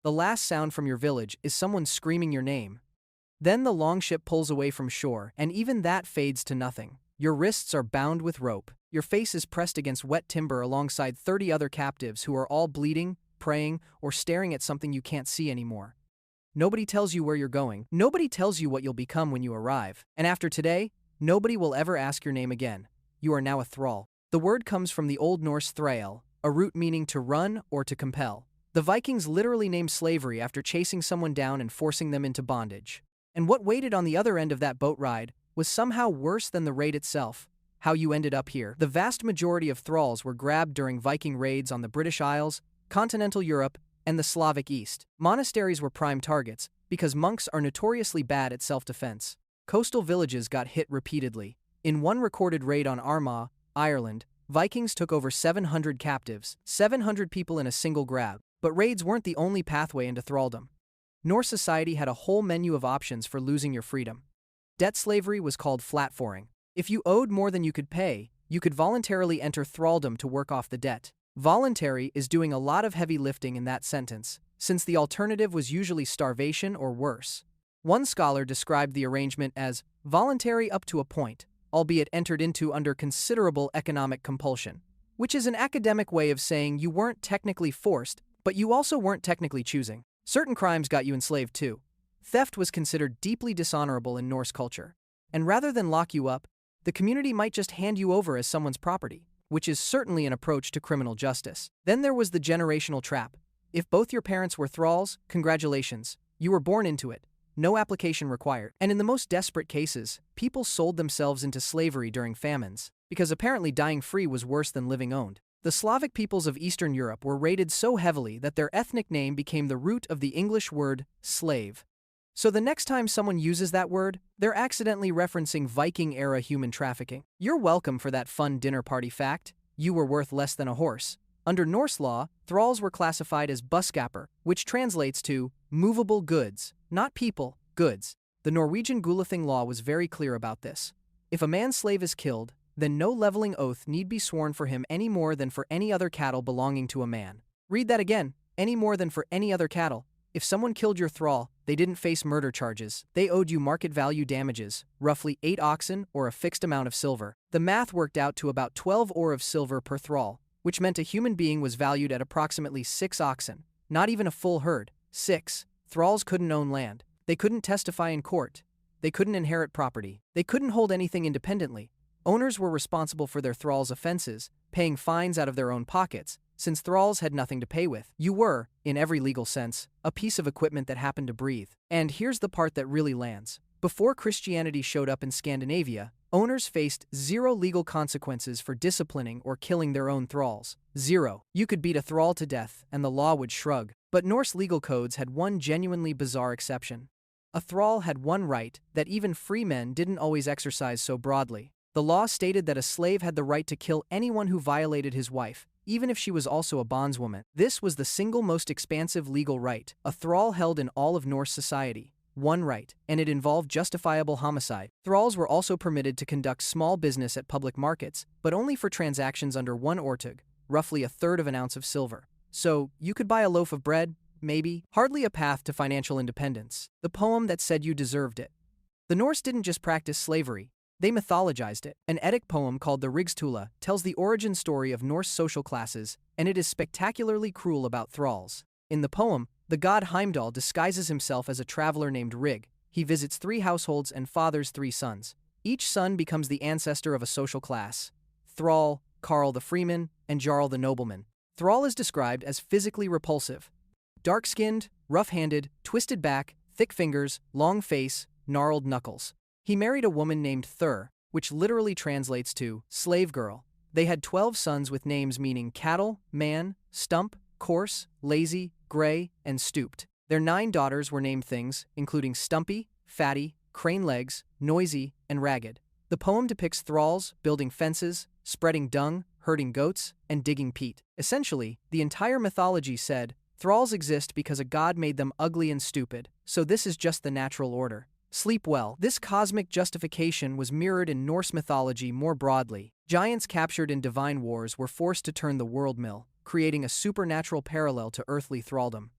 The last sound from your village is someone screaming your name. Then the longship pulls away from shore, and even that fades to nothing. Your wrists are bound with rope. Your face is pressed against wet timber alongside 30 other captives who are all bleeding, praying, or staring at something you can't see anymore. Nobody tells you where you're going. Nobody tells you what you'll become when you arrive. And after today, nobody will ever ask your name again. You are now a thrall. The word comes from the Old Norse thrall, a root meaning to run or to compel. The Vikings literally named slavery after chasing someone down and forcing them into bondage. And what waited on the other end of that boat ride was somehow worse than the raid itself. How you ended up here. The vast majority of thralls were grabbed during Viking raids on the British Isles, continental Europe, and the Slavic East. Monasteries were prime targets because monks are notoriously bad at self-defense. Coastal villages got hit repeatedly. In one recorded raid on Armagh, Ireland, Vikings took over 700 captives, 700 people in a single grab. But raids weren't the only pathway into thralldom. Norse society had a whole menu of options for losing your freedom. Debt slavery was called flatforing. If you owed more than you could pay, you could voluntarily enter thralldom to work off the debt. Voluntary is doing a lot of heavy lifting in that sentence, since the alternative was usually starvation or worse. One scholar described the arrangement as voluntary up to a point, albeit entered into under considerable economic compulsion, which is an academic way of saying you weren't technically forced, but you also weren't technically choosing. Certain crimes got you enslaved too. Theft was considered deeply dishonorable in Norse culture. And rather than lock you up, the community might just hand you over as someone's property, which is certainly an approach to criminal justice. Then there was the generational trap. If both your parents were thralls, congratulations, you were born into it. No application required. And in the most desperate cases, people sold themselves into slavery during famines, because apparently dying free was worse than living owned. The Slavic peoples of Eastern Europe were raided so heavily that their ethnic name became the root of the English word slave. So the next time someone uses that word, they're accidentally referencing Viking-era human trafficking. You're welcome for that fun dinner party fact. You were worth less than a horse. Under Norse law, thralls were classified as buskapper, which translates to movable goods, not people, goods. The Norwegian Gulathing law was very clear about this. If a man's slave is killed, then no leveling oath need be sworn for him any more than for any other cattle belonging to a man. Read that again, any more than for any other cattle. If someone killed your thrall, they didn't face murder charges. They owed you market value damages, roughly 8 oxen or a fixed amount of silver. The math worked out to about 12 ore of silver per thrall, which meant a human being was valued at approximately 6 oxen. Not even a full herd. 6. Thralls couldn't own land. They couldn't testify in court. They couldn't inherit property. They couldn't hold anything independently. Owners were responsible for their thralls' offenses, paying fines out of their own pockets, since thralls had nothing to pay with. You were, in every legal sense, a piece of equipment that happened to breathe. And here's the part that really lands. Before Christianity showed up in Scandinavia, owners faced 0 legal consequences for disciplining or killing their own thralls. 0. You could beat a thrall to death, and the law would shrug. But Norse legal codes had one genuinely bizarre exception. A thrall had one right that even free men didn't always exercise so broadly. The law stated that a slave had the right to kill anyone who violated his wife, even if she was also a bondswoman. This was the single most expansive legal right a thrall held in all of Norse society. One right, and it involved justifiable homicide. Thralls were also permitted to conduct small business at public markets, but only for transactions under 1 ortug, roughly 1/3 of an ounce of silver. So, you could buy a loaf of bread, maybe, hardly a path to financial independence. The poem that said you deserved it. The Norse didn't just practice slavery. They mythologized it. An Eddic poem called the Rigstula tells the origin story of Norse social classes, and it is spectacularly cruel about thralls. In the poem, the god Heimdall disguises himself as a traveler named Rig. He visits 3 households and fathers 3 sons. Each son becomes the ancestor of a social class: Thrall, Carl the freeman, and Jarl the nobleman. Thrall is described as physically repulsive. Dark-skinned, rough-handed, twisted back, thick fingers, long face, gnarled knuckles. He married a woman named Thur, which literally translates to slave girl. They had 12 sons with names meaning cattle, man, stump, coarse, lazy, gray, and stooped. Their 9 daughters were named things, including Stumpy, Fatty, Crane Legs, Noisy, and Ragged. The poem depicts thralls building fences, spreading dung, herding goats, and digging peat. Essentially, the entire mythology said, thralls exist because a god made them ugly and stupid, so this is just the natural order. Sleep well. This cosmic justification was mirrored in Norse mythology more broadly. Giants captured in divine wars were forced to turn the world mill, creating a supernatural parallel to earthly thralldom.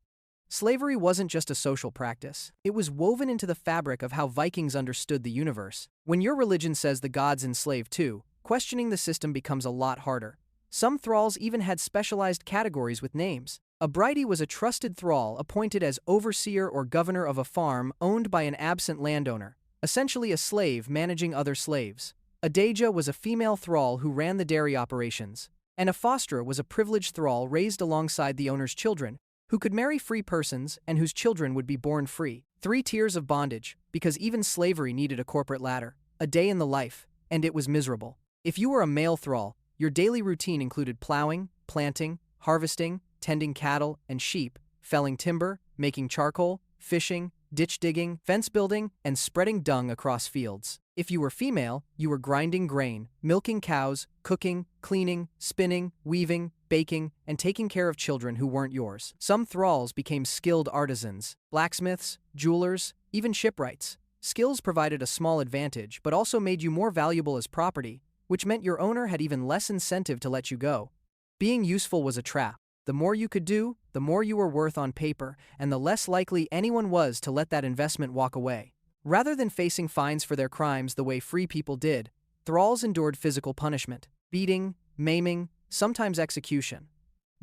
Slavery wasn't just a social practice, it was woven into the fabric of how Vikings understood the universe. When your religion says the gods enslave too, questioning the system becomes a lot harder. Some thralls even had specialized categories with names. A bridie was a trusted thrall appointed as overseer or governor of a farm owned by an absent landowner, essentially a slave managing other slaves. A daja was a female thrall who ran the dairy operations, and a fosterer was a privileged thrall raised alongside the owner's children, who could marry free persons and whose children would be born free. 3 tiers of bondage, because even slavery needed a corporate ladder. A day in the life, and it was miserable. If you were a male thrall, your daily routine included plowing, planting, harvesting, tending cattle and sheep, felling timber, making charcoal, fishing, ditch digging, fence building, and spreading dung across fields. If you were female, you were grinding grain, milking cows, cooking, cleaning, spinning, weaving, baking, and taking care of children who weren't yours. Some thralls became skilled artisans, blacksmiths, jewelers, even shipwrights. Skills provided a small advantage, but also made you more valuable as property, which meant your owner had even less incentive to let you go. Being useful was a trap. The more you could do, the more you were worth on paper, and the less likely anyone was to let that investment walk away. Rather than facing fines for their crimes the way free people did, thralls endured physical punishment, beating, maiming, sometimes execution.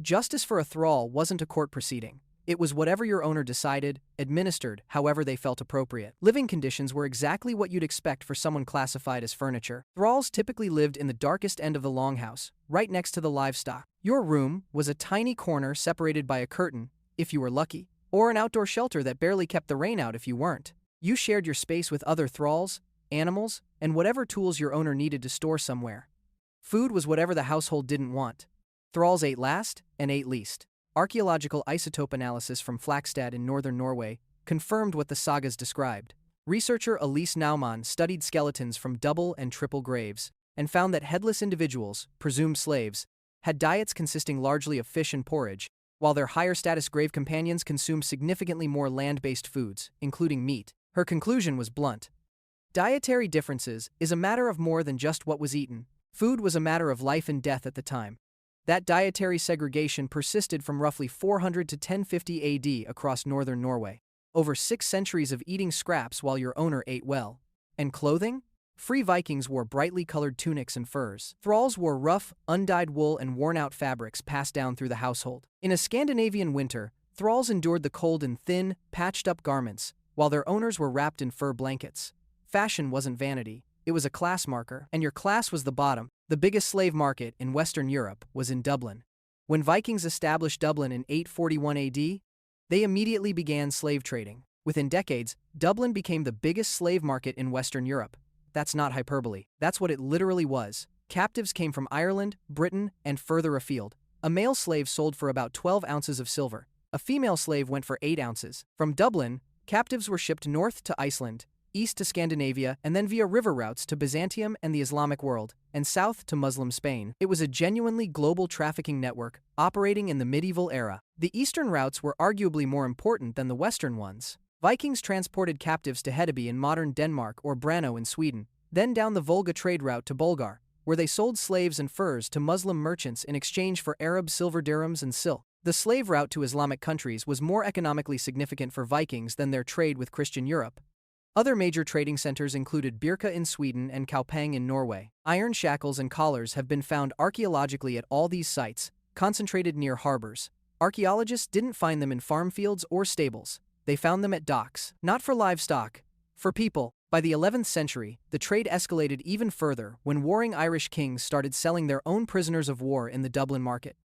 Justice for a thrall wasn't a court proceeding. It was whatever your owner decided, administered however they felt appropriate. Living conditions were exactly what you'd expect for someone classified as furniture. Thralls typically lived in the darkest end of the longhouse, right next to the livestock. Your room was a tiny corner separated by a curtain, if you were lucky, or an outdoor shelter that barely kept the rain out if you weren't. You shared your space with other thralls, animals, and whatever tools your owner needed to store somewhere. Food was whatever the household didn't want. Thralls ate last and ate least. Archaeological isotope analysis from Flakstad in northern Norway confirmed what the sagas described. Researcher Elise Naumann studied skeletons from double and triple graves and found that headless individuals, presumed slaves, had diets consisting largely of fish and porridge, while their higher-status grave companions consumed significantly more land-based foods, including meat. Her conclusion was blunt. Dietary differences is a matter of more than just what was eaten. Food was a matter of life and death at the time. That dietary segregation persisted from roughly 400 to 1050 AD across northern Norway. Over 6 centuries of eating scraps while your owner ate well. And clothing? Free Vikings wore brightly colored tunics and furs. Thralls wore rough, undyed wool and worn-out fabrics passed down through the household. In a Scandinavian winter, thralls endured the cold in thin, patched-up garments, while their owners were wrapped in fur blankets. Fashion wasn't vanity. It was a class marker, and your class was the bottom. The biggest slave market in Western Europe was in Dublin. When Vikings established Dublin in 841 AD, they immediately began slave trading. Within decades, Dublin became the biggest slave market in Western Europe. That's not hyperbole. That's what it literally was. Captives came from Ireland, Britain, and further afield. A male slave sold for about 12 ounces of silver. A female slave went for 8 ounces. From Dublin, captives were shipped north to Iceland, east to Scandinavia, and then via river routes to Byzantium and the Islamic world, and south to Muslim Spain. It was a genuinely global trafficking network, operating in the medieval era. The eastern routes were arguably more important than the western ones. Vikings transported captives to Hedeby in modern Denmark or Brno in Sweden, then down the Volga trade route to Bulgar, where they sold slaves and furs to Muslim merchants in exchange for Arab silver dirhams and silk. The slave route to Islamic countries was more economically significant for Vikings than their trade with Christian Europe. Other major trading centers included Birka in Sweden and Kaupang in Norway. Iron shackles and collars have been found archaeologically at all these sites, concentrated near harbors. Archaeologists didn't find them in farm fields or stables. They found them at docks, not for livestock, for people. By the 11th century, the trade escalated even further when warring Irish kings started selling their own prisoners of war in the Dublin market.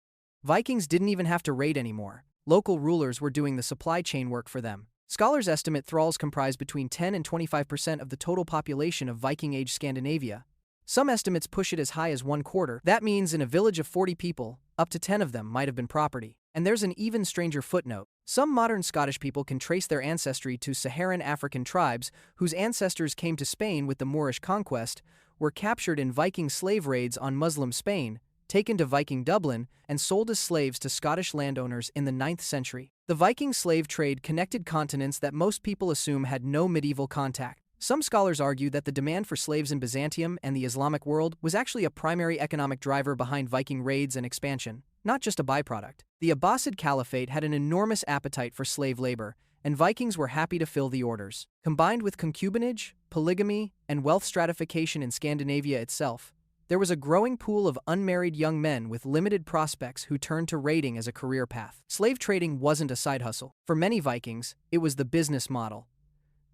Vikings didn't even have to raid anymore. Local rulers were doing the supply chain work for them. Scholars estimate thralls comprise between 10 and 25% of the total population of Viking-age Scandinavia. Some estimates push it as high as 1/4. That means in a village of 40 people, up to 10 of them might have been property. And there's an even stranger footnote. Some modern Scottish people can trace their ancestry to Saharan African tribes whose ancestors came to Spain with the Moorish conquest, were captured in Viking slave raids on Muslim Spain, taken to Viking Dublin, and sold as slaves to Scottish landowners in the 9th century. The Viking slave trade connected continents that most people assume had no medieval contact. Some scholars argue that the demand for slaves in Byzantium and the Islamic world was actually a primary economic driver behind Viking raids and expansion. not just a byproduct. The Abbasid Caliphate had an enormous appetite for slave labor, and Vikings were happy to fill the orders. Combined with concubinage, polygamy, and wealth stratification in Scandinavia itself, there was a growing pool of unmarried young men with limited prospects who turned to raiding as a career path. Slave trading wasn't a side hustle. For many Vikings, it was the business model.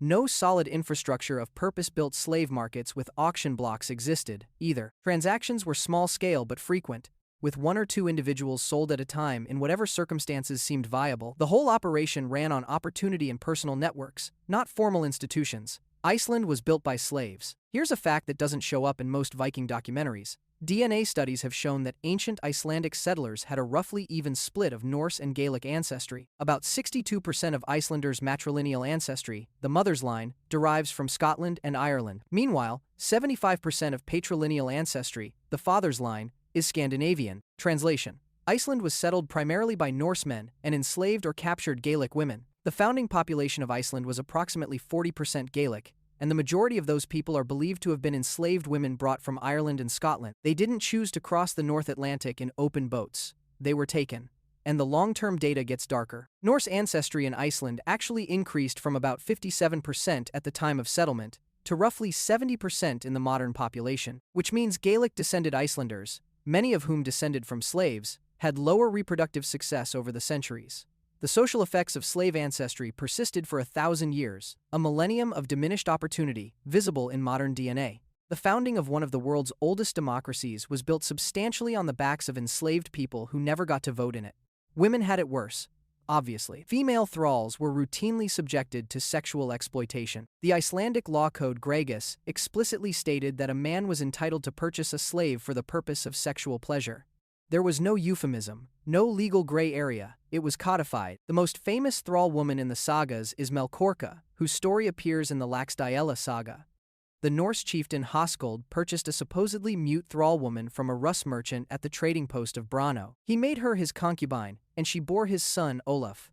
No solid infrastructure of purpose-built slave markets with auction blocks existed, either. Transactions were small-scale but frequent, with one or two individuals sold at a time in whatever circumstances seemed viable. The whole operation ran on opportunity and personal networks, not formal institutions. Iceland was built by slaves. Here's a fact that doesn't show up in most Viking documentaries. DNA studies have shown that ancient Icelandic settlers had a roughly even split of Norse and Gaelic ancestry. About 62% of Icelanders' matrilineal ancestry, the mother's line, derives from Scotland and Ireland. Meanwhile, 75% of patrilineal ancestry, the father's line, is Scandinavian. Translation: Iceland was settled primarily by Norsemen and enslaved or captured Gaelic women. The founding population of Iceland was approximately 40% Gaelic, and the majority of those people are believed to have been enslaved women brought from Ireland and Scotland. They didn't choose to cross the North Atlantic in open boats. They were taken. And the long-term data gets darker. Norse ancestry in Iceland actually increased from about 57% at the time of settlement to roughly 70% in the modern population, which means Gaelic-descended Icelanders, many of whom descended from slaves, had lower reproductive success over the centuries. The social effects of slave ancestry persisted for 1,000 years, a millennium of diminished opportunity, visible in modern DNA. The founding of one of the world's oldest democracies was built substantially on the backs of enslaved people who never got to vote in it. Women had it worse, obviously. Female thralls were routinely subjected to sexual exploitation. The Icelandic law code Gregis explicitly stated that a man was entitled to purchase a slave for the purpose of sexual pleasure. There was no euphemism, no legal gray area. It was codified. The most famous thrall woman in the sagas is Melkorka, whose story appears in the Laxdæla saga. The Norse chieftain Hoskuld purchased a supposedly mute thrall woman from a Russ merchant at the trading post of Brno. He made her his concubine, and she bore his son Olaf.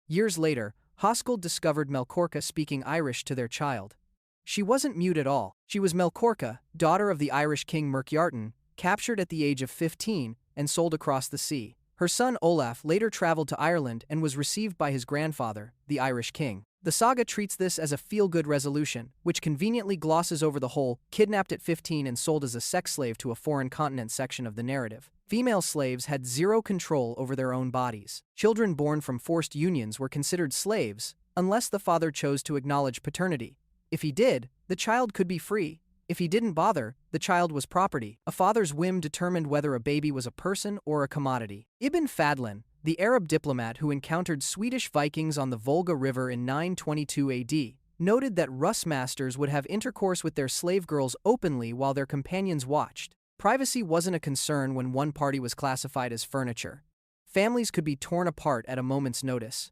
Years later, Hoskuld discovered Melkorka speaking Irish to their child. She wasn't mute at all. She was Melkorka, daughter of the Irish king Merkjartan, captured at the age of 15 and sold across the sea. Her son Olaf later traveled to Ireland and was received by his grandfather, the Irish king. The saga treats this as a feel-good resolution, which conveniently glosses over the whole kidnapped at 15 and sold as a sex slave to a foreign continent section of the narrative. Female slaves had zero control over their own bodies. Children born from forced unions were considered slaves, unless the father chose to acknowledge paternity. If he did, the child could be free. If he didn't bother, the child was property. A father's whim determined whether a baby was a person or a commodity. Ibn Fadlan, the Arab diplomat who encountered Swedish Vikings on the Volga River in 922 AD, noted that Russ masters would have intercourse with their slave girls openly while their companions watched. Privacy wasn't a concern when one party was classified as furniture. Families could be torn apart at a moment's notice.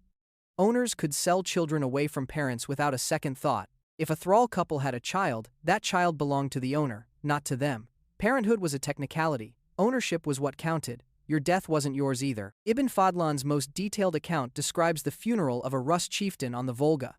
Owners could sell children away from parents without a second thought. If a thrall couple had a child, that child belonged to the owner, not to them. Parenthood was a technicality. Ownership was what counted. Your death wasn't yours either. Ibn Fadlan's most detailed account describes the funeral of a Rus chieftain on the Volga.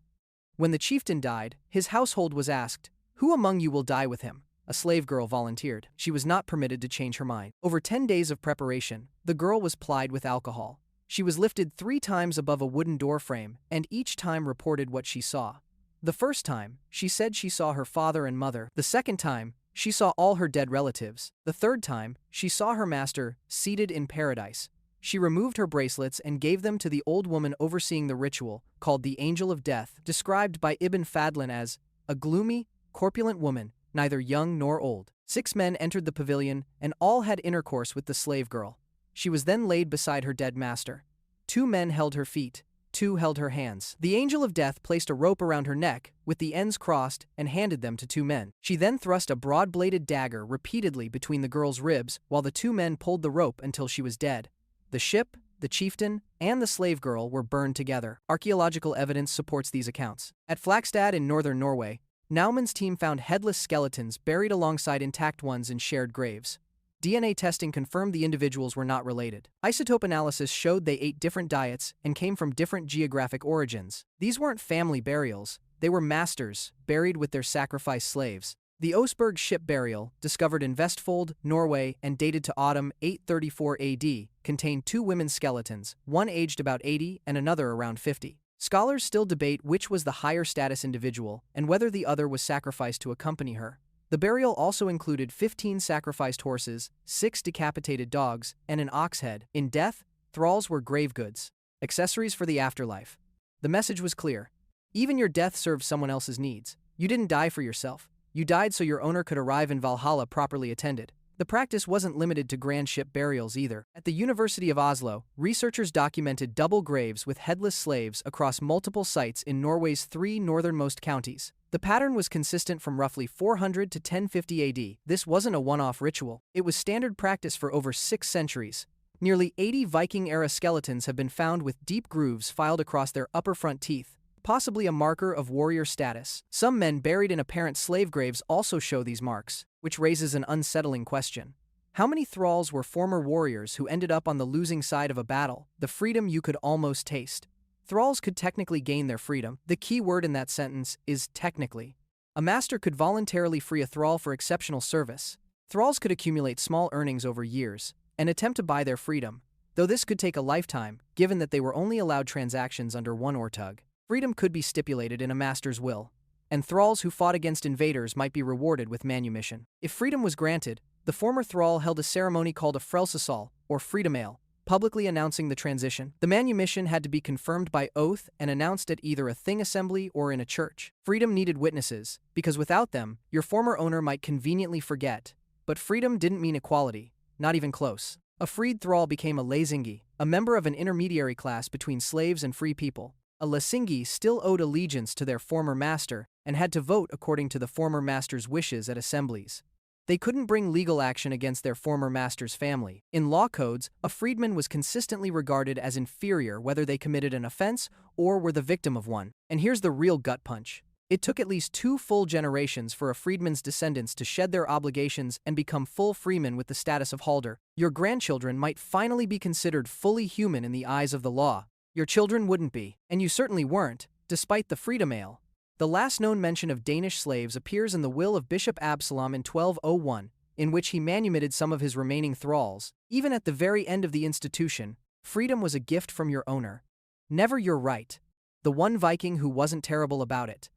When the chieftain died, his household was asked, "Who among you will die with him?" A slave girl volunteered. She was not permitted to change her mind. Over 10 days of preparation, the girl was plied with alcohol. She was lifted 3 times above a wooden doorframe, and each time reported what she saw. The first time, she said she saw her father and mother. The second time, she saw all her dead relatives. The third time, she saw her master, seated in paradise. She removed her bracelets and gave them to the old woman overseeing the ritual, called the Angel of Death, described by Ibn Fadlan as a gloomy, corpulent woman, neither young nor old. 6 men entered the pavilion, and all had intercourse with the slave girl. She was then laid beside her dead master. 2 men held her feet. 2 held her hands. The Angel of Death placed a rope around her neck, with the ends crossed, and handed them to 2 men. She then thrust a broad-bladed dagger repeatedly between the girl's ribs, while the 2 men pulled the rope until she was dead. The ship, the chieftain, and the slave girl were burned together. Archaeological evidence supports these accounts. At Flakstad in northern Norway, Naumann's team found headless skeletons buried alongside intact ones in shared graves. DNA testing confirmed the individuals were not related. Isotope analysis showed they ate different diets and came from different geographic origins. These weren't family burials, they were masters, buried with their sacrificed slaves. The Oseberg ship burial, discovered in Vestfold, Norway, and dated to autumn 834 AD, contained two women's skeletons, one aged about 80 and another around 50. Scholars still debate which was the higher status individual and whether the other was sacrificed to accompany her. The burial also included 15 sacrificed horses, 6 decapitated dogs, and an ox head. In death, thralls were grave goods, accessories for the afterlife. The message was clear. Even your death served someone else's needs. You didn't die for yourself. You died so your owner could arrive in Valhalla properly attended. The practice wasn't limited to grand ship burials either. At the University of Oslo, researchers documented double graves with headless slaves across multiple sites in Norway's 3 northernmost counties. The pattern was consistent from roughly 400 to 1050 AD. This wasn't a one-off ritual. It was standard practice for over 6 centuries. Nearly 80 Viking-era skeletons have been found with deep grooves filed across their upper front teeth, possibly a marker of warrior status. Some men buried in apparent slave graves also show these marks, which raises an unsettling question. How many thralls were former warriors who ended up on the losing side of a battle, the freedom you could almost taste? Thralls could technically gain their freedom. The key word in that sentence is technically. A master could voluntarily free a thrall for exceptional service. Thralls could accumulate small earnings over years and attempt to buy their freedom, though this could take a lifetime, given that they were only allowed transactions under one ortug. Freedom could be stipulated in a master's will, and thralls who fought against invaders might be rewarded with manumission. If freedom was granted, the former thrall held a ceremony called a frelsesal, or freedom ale, publicly announcing the transition. The manumission had to be confirmed by oath and announced at either a thing assembly or in a church. Freedom needed witnesses, because without them, your former owner might conveniently forget. But freedom didn't mean equality, not even close. A freed thrall became a lesingi, a member of an intermediary class between slaves and free people. A lesingi still owed allegiance to their former master and had to vote according to the former master's wishes at assemblies. They couldn't bring legal action against their former master's family. In law codes, a freedman was consistently regarded as inferior whether they committed an offense or were the victim of one. And here's the real gut punch. It took at least 2 full generations for a freedman's descendants to shed their obligations and become full freemen with the status of halder. Your grandchildren might finally be considered fully human in the eyes of the law. Your children wouldn't be, and you certainly weren't, despite the freedom ale. The last known mention of Danish slaves appears in the will of Bishop Absalom in 1201, in which he manumitted some of his remaining thralls. Even at the very end of the institution, freedom was a gift from your owner. Never your right. The one Viking who wasn't terrible about it.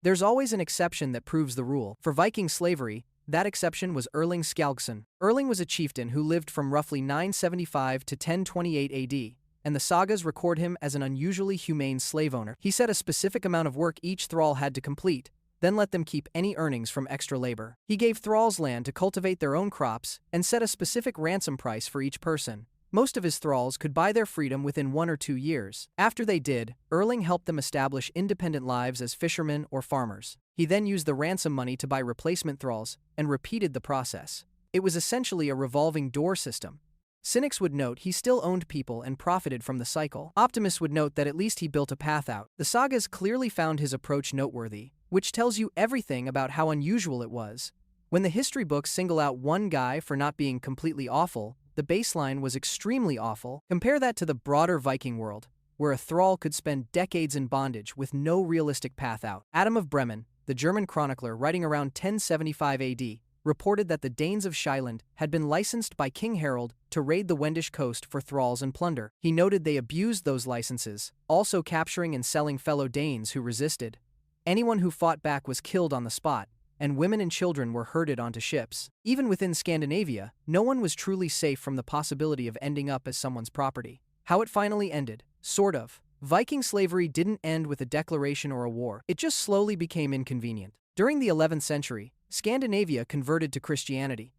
There's always an exception that proves the rule. For Viking slavery, that exception was Erling Skjalgsson. Erling was a chieftain who lived from roughly 975 to 1028 AD. And the sagas record him as an unusually humane slave owner. He set a specific amount of work each thrall had to complete, then let them keep any earnings from extra labor. He gave thralls land to cultivate their own crops and set a specific ransom price for each person. Most of his thralls could buy their freedom within 1 or 2 years. After they did, Erling helped them establish independent lives as fishermen or farmers. He then used the ransom money to buy replacement thralls and repeated the process. It was essentially a revolving door system. Cynics would note he still owned people and profited from the cycle. Optimists would note that at least he built a path out. The sagas clearly found his approach noteworthy, which tells you everything about how unusual it was. When the history books single out one guy for not being completely awful, the baseline was extremely awful. Compare that to the broader Viking world, where a thrall could spend decades in bondage with no realistic path out. Adam of Bremen, the German chronicler writing around 1075 AD, reported that the Danes of Shyland had been licensed by King Harold to raid the Wendish coast for thralls and plunder. He noted they abused those licenses, also capturing and selling fellow Danes who resisted. Anyone who fought back was killed on the spot, and women and children were herded onto ships. Even within Scandinavia, no one was truly safe from the possibility of ending up as someone's property. How it finally ended, sort of. Viking slavery didn't end with a declaration or a war. It just slowly became inconvenient. During the 11th century, Scandinavia converted to Christianity.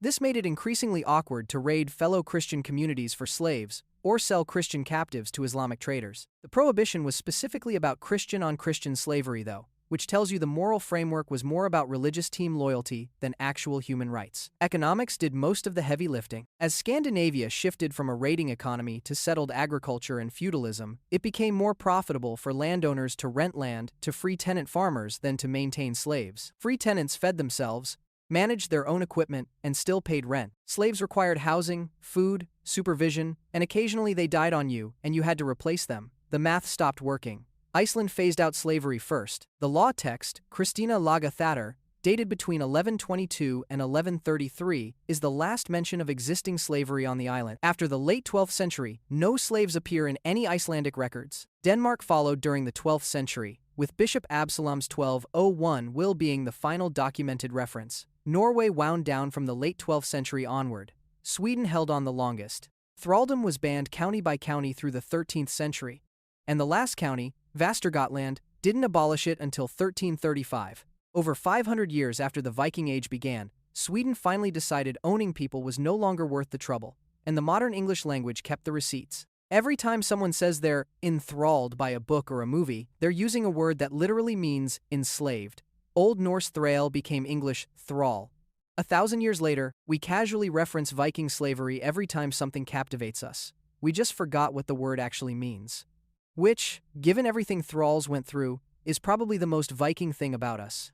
This made it increasingly awkward to raid fellow Christian communities for slaves or sell Christian captives to Islamic traders. The prohibition was specifically about Christian-on-Christian slavery, though, which tells you the moral framework was more about religious team loyalty than actual human rights. Economics did most of the heavy lifting. As Scandinavia shifted from a raiding economy to settled agriculture and feudalism, it became more profitable for landowners to rent land to free tenant farmers than to maintain slaves. Free tenants fed themselves, managed their own equipment, and still paid rent. Slaves required housing, food, supervision, and occasionally they died on you and you had to replace them. The math stopped working. Iceland phased out slavery first. The law text, Kristina Laga Thatar, dated between 1122 and 1133, is the last mention of existing slavery on the island. After the late 12th century, no slaves appear in any Icelandic records. Denmark followed during the 12th century, with Bishop Absalom's 1201 will being the final documented reference. Norway wound down from the late 12th century onward. Sweden held on the longest. Thralldom was banned county by county through the 13th century, and the last county, Västergötland, didn't abolish it until 1335. Over 500 years after the Viking Age began, Sweden finally decided owning people was no longer worth the trouble, and the modern English language kept the receipts. Every time someone says they're enthralled by a book or a movie, they're using a word that literally means enslaved. Old Norse thrall became English thrall. 1,000 years later, we casually reference Viking slavery every time something captivates us. We just forgot what the word actually means. Which, given everything thralls went through, is probably the most Viking thing about us.